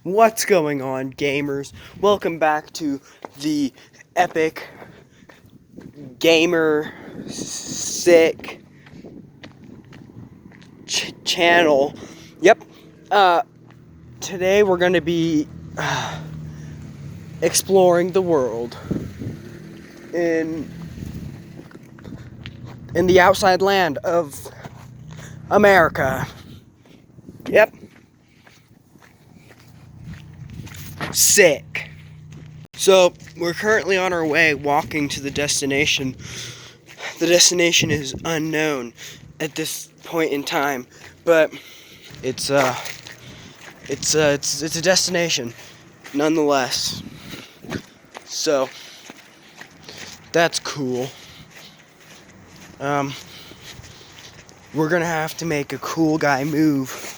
What's going on, gamers? Welcome back to the Epic Gamer Sick channel. Yep. Today we're going to be exploring the world in the outside land of America. Yep. Sick. So, we're currently on our way walking to the destination. The destination is unknown at this point in time, but it's a destination nonetheless. So, that's cool. We're gonna have to make a cool guy move.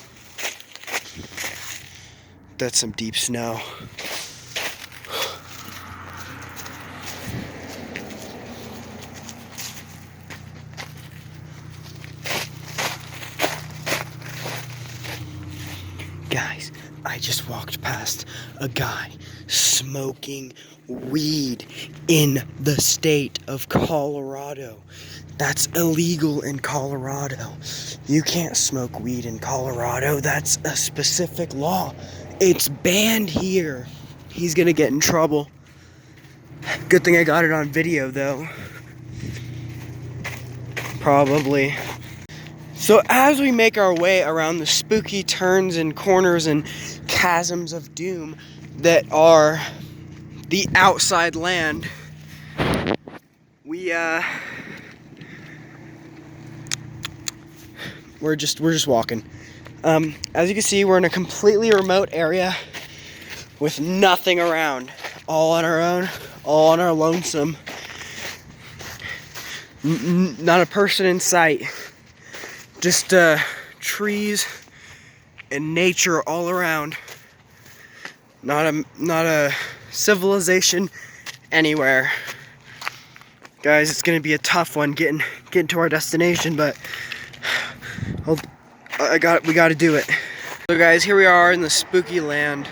That's some deep snow. Guys, I just walked past a guy smoking weed in the state of Colorado. That's illegal in Colorado. You can't smoke weed in Colorado. That's a specific law. It's banned here. He's gonna get in trouble. Good thing I got it on video, though. Probably. So as we make our way around the spooky turns and corners and chasms of doom that are the outside land, we're just walking. As you can see, we're in a completely remote area with nothing around, all on our own, all on our lonesome. Not a person in sight. Just trees and nature all around. Not a civilization anywhere. Guys, it's gonna be a tough one getting to our destination, but we gotta do it. So guys, here we are in the spooky land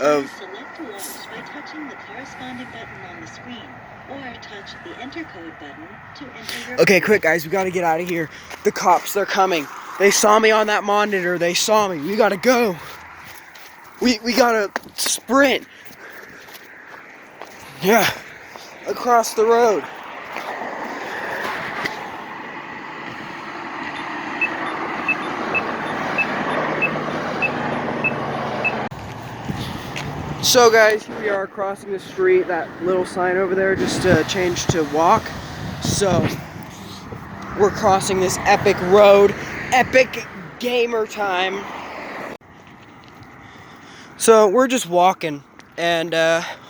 of... Select a launch by touching the corresponding button on the screen, or touch the enter code button to enter your... Okay, quick guys, we gotta get out of here. The cops, they're coming. They saw me on that monitor. They saw me. We gotta go. We gotta sprint. Yeah, across the road. So guys, here we are crossing the street. That little sign over there just changed to walk. So we're crossing this epic road, epic gamer time. So we're just walking, and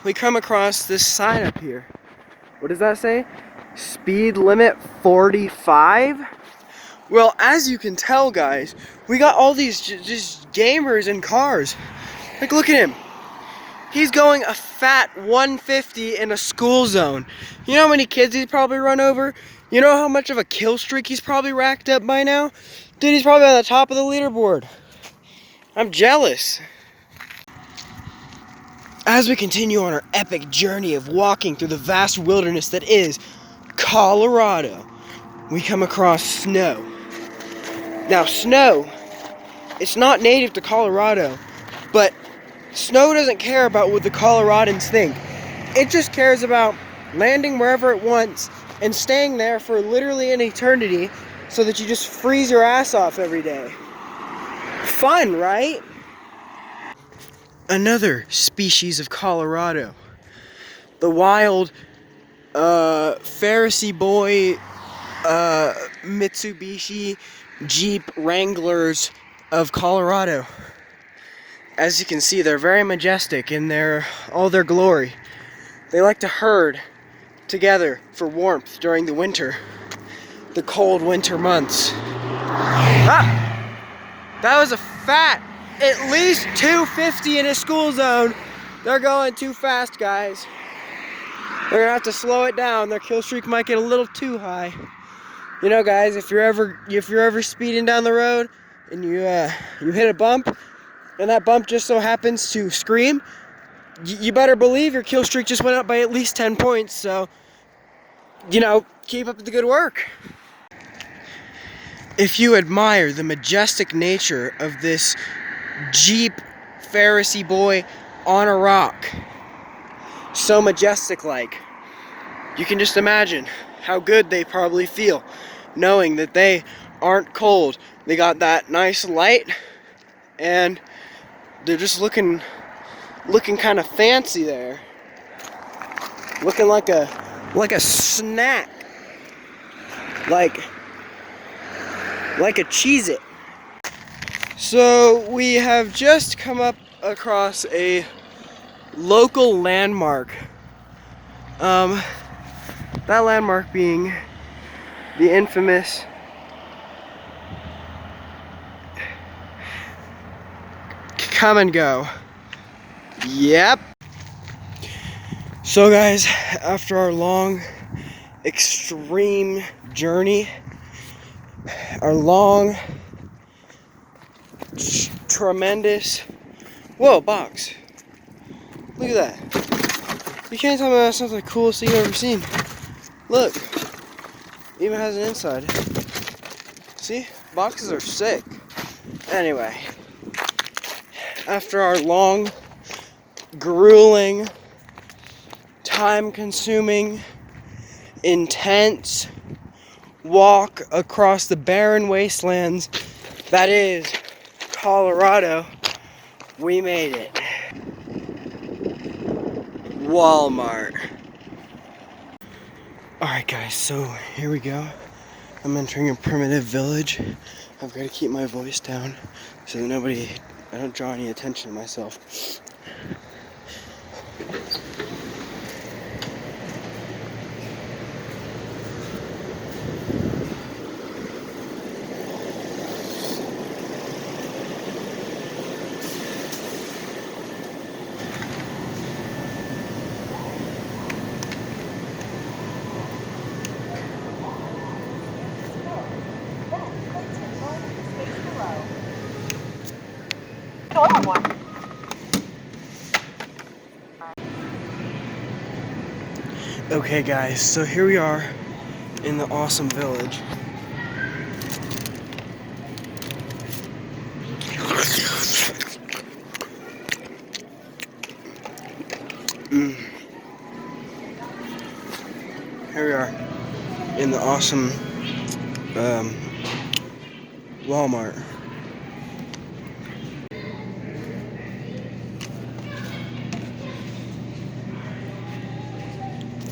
we come across this sign up here. What does that say? Speed limit 45? Well, as you can tell, guys, we got all these just gamers in cars. Like, look at him. He's going a fat 150 in a school zone. You know how many kids he's probably run over? You know how much of a kill streak he's probably racked up by now? Dude, he's probably on the top of the leaderboard. I'm jealous. As we continue on our epic journey of walking through the vast wilderness that is Colorado, we come across snow. Now, snow, it's not native to Colorado, but snow doesn't care about what the Coloradans think. It just cares about landing wherever it wants and staying there for literally an eternity so that you just freeze your ass off every day. Fun, right? Another species of Colorado. The wild Pharisee boy Mitsubishi Jeep Wranglers of Colorado. As you can see, they're very majestic in all their glory. They like to herd together for warmth during the winter, the cold winter months. Ah! That was a fat, at least 250 in a school zone. They're going too fast, guys. They're gonna have to slow it down. Their kill streak might get a little too high. You know, guys, if you're ever speeding down the road and you hit a bump, and that bump just so happens to scream, you better believe your kill streak just went up by at least 10 points. So, you know, keep up the good work. If you admire the majestic nature of this Jeep Pharisee boy on a rock, so majestic like, you can just imagine how good they probably feel knowing that they aren't cold. They got that nice light and they're just looking kind of fancy there. Looking like a snack. Like a Cheez-It. So we have just come up across a local landmark. That landmark being the infamous Come and Go. Yep. So guys, after our long, extreme journey, our long, tremendous, whoa, box. Look at that. You can't tell me that's not the coolest thing you've ever seen. Look, even has an inside. See, boxes are sick. Anyway, after our long, grueling, time-consuming, intense walk across the barren wastelands that is Colorado, we made it. Walmart. Alright guys, so here we go. I'm entering a primitive village. I've got to keep my voice down so that I don't draw any attention to myself. Okay guys, so here we are in the awesome village. Here we are in the awesome Walmart.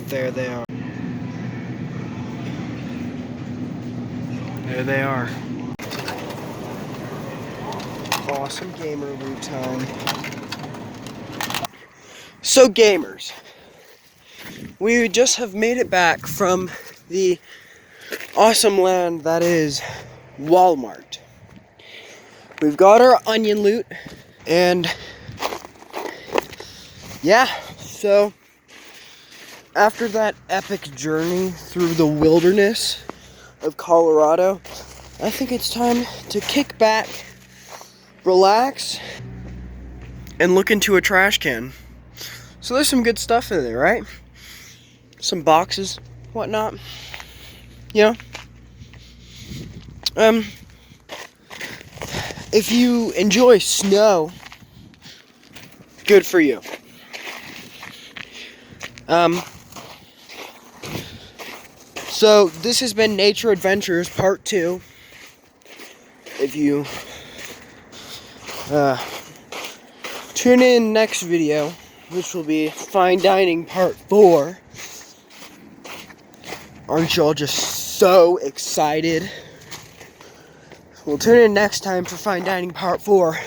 There they are. There they are. Awesome gamer loot time. So gamers, we just have made it back from the awesome land that is Walmart. We've got our onion loot, and yeah, so after that epic journey through the wilderness of Colorado, I think it's time to kick back, relax, and look into a trash can. So there's some good stuff in there, right? Some boxes, whatnot. You know? If you enjoy snow, good for you. So this has been Nature Adventures Part 2. If you tune in next video, which will be Fine Dining Part 4. Aren't y'all just so excited? We'll tune in next time for Fine Dining Part 4.